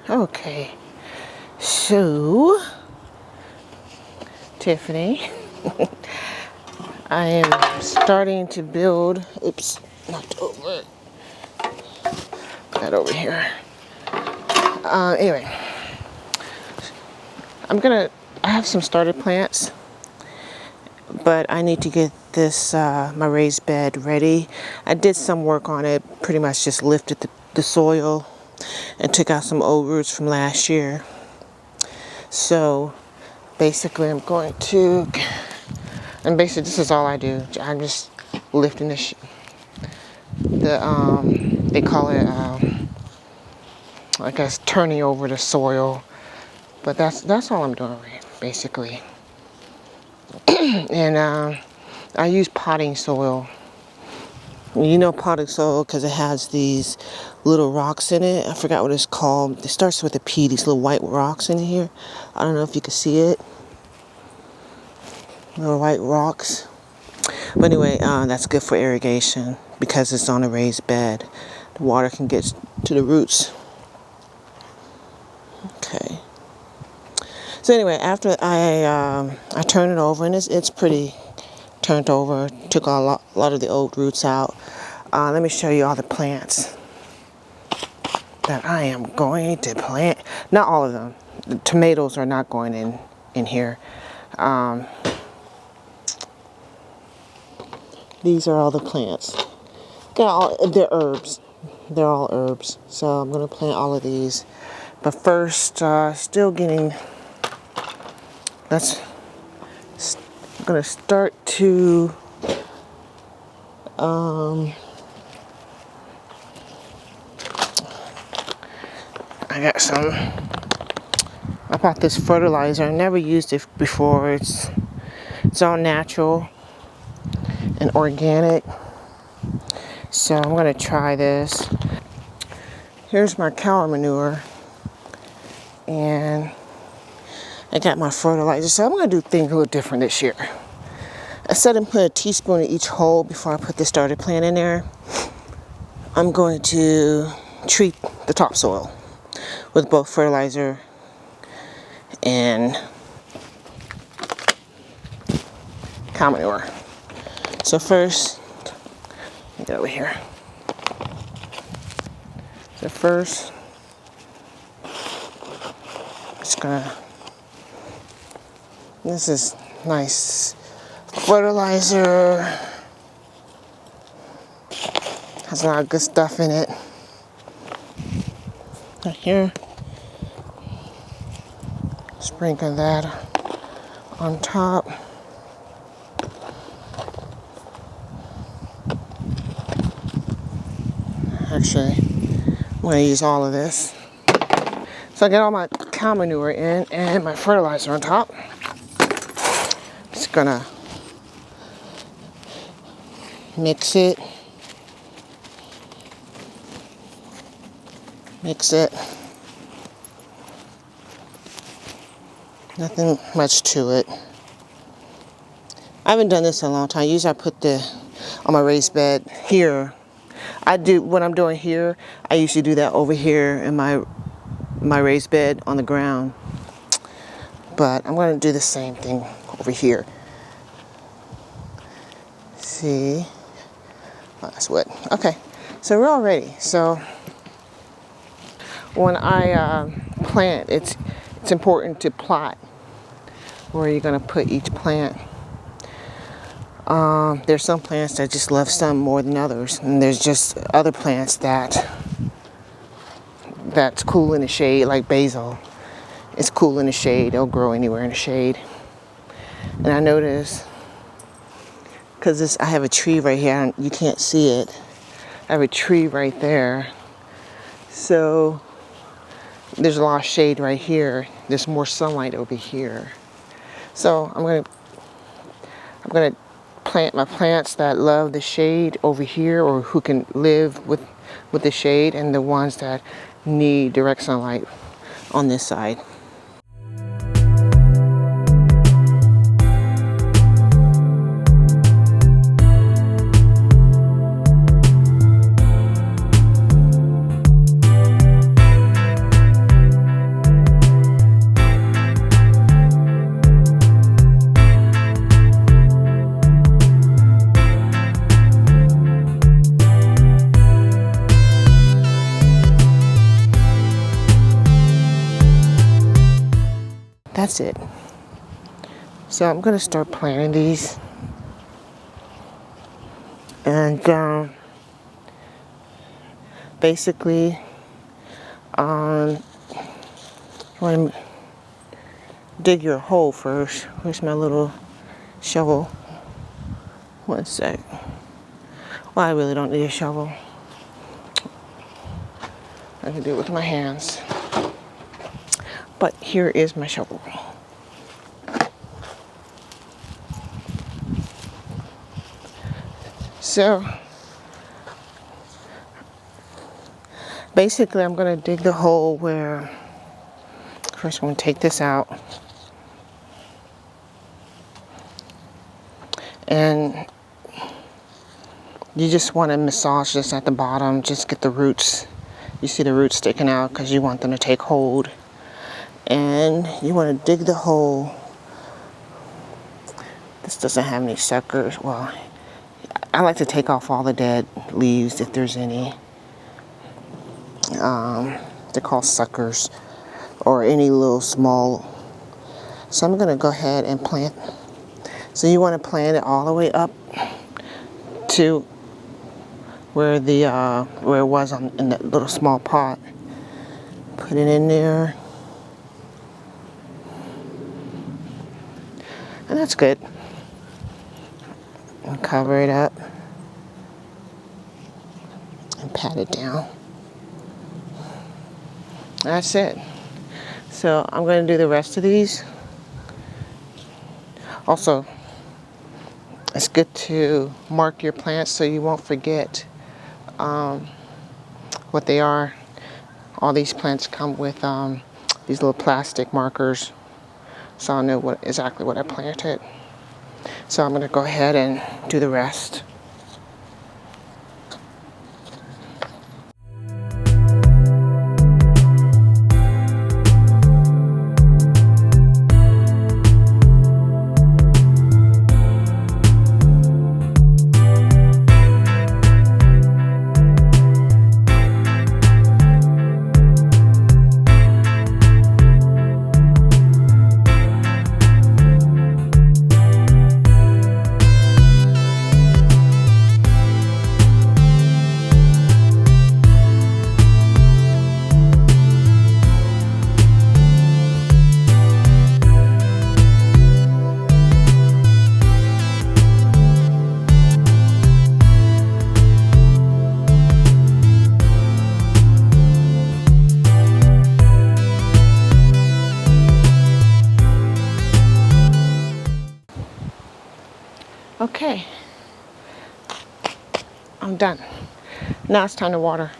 Okay, so Tiffany, I am starting to build. Oops, knocked over. That over here. Anyway, I have some starter plants, but I need to get this, my raised bed ready. I did some work on it, pretty much just lifted the soil and took out some old roots from last year. So basically this is all I do. I'm just lifting they call it, I guess, turning over the soil. But that's all I'm doing, basically. And I use potting soil. You know potting soil because it has these little rocks in it. I forgot what it's called. It starts with a P, these little white rocks in here. I don't know if you can see it. Little white rocks. But anyway, that's good for irrigation because it's on a raised bed. The water can get to the roots. Okay. So anyway, after I turn it over, and it's pretty turned over. Took a lot of the old roots out. Let me show you all the plants that I am going to plant. Not all of them. The tomatoes are not going in here. These are all the plants. They're herbs. They're all herbs. So I'm going to plant all of these. But first, I'm going to start to I bought this fertilizer. I never used it before. It's all natural and organic. So I'm going to try this. Here's my cow manure. And I got my fertilizer. So I'm going to do things a little different this year. Instead of putting a teaspoon in each hole before I put the starter plant in there, I'm going to treat the topsoil with both fertilizer and cow manure. So first, let me get over here. So first, this is nice fertilizer. Has a lot of good stuff in it. Right here. Sprinkle that on top. Actually, I'm going to use all of this. So I get all my cow manure in and my fertilizer on top. Just gonna mix it. Nothing much to it. I haven't done this in a long time. Usually I put on my raised bed here. What I'm doing here, I usually do that over here in my raised bed on the ground. But I'm going to do the same thing over here. See? Oh, that's wet. Okay, so we're all ready. So when I plant, it's important to plot where you're going to put each plant. There's some plants that just love sun more than others, and there's just other plants that's cool in the shade, like basil. It's cool in the shade. It'll grow anywhere in the shade. And I notice, because I have a tree right here, you can't see it. I have a tree right there. So there's a lot of shade right here. There's more sunlight over here. So I'm gonna plant my plants that love the shade over here, or who can live with the shade, and the ones that need direct sunlight on this side. that's it. So I'm gonna start planting these, and basically, want to dig your hole first. Where's my little shovel? One sec. Well, I really don't need a shovel. I can do it with my hands. But here is my shovel. So basically I'm going to dig the hole where, first I'm going to take this out. And you just want to massage this at the bottom, just get the roots. You see the roots sticking out because you want them to take hold. And you want to dig the hole. This doesn't have any suckers. Well, I like to take off all the dead leaves if there's any. They're called suckers, or any little small. So I'm going to go ahead and plant. So you want to plant it all the way up to where it was in that little small pot. Put it in there, and that's good. And cover it up and pat it down. That's it. So I'm going to do the rest of these. Also, it's good to mark your plants so you won't forget what they are. All these plants come with these little plastic markers, so I'll know exactly what I planted. So I'm going to go ahead and do the rest. Okay, I'm done. Now it's time to water.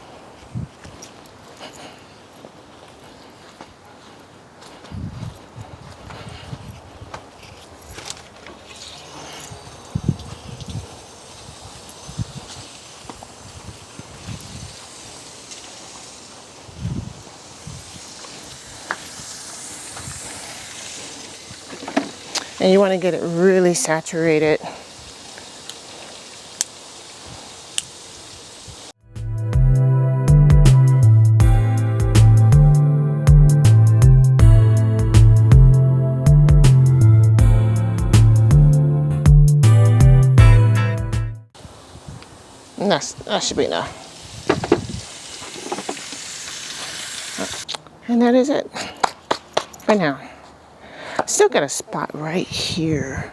And you want to get it really saturated. And that should be enough. And that is it for now. Still got a spot right here.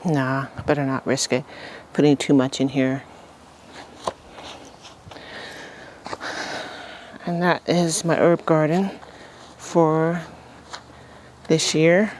Nah, I better not risk it. Putting too much in here. And that is my herb garden for this year.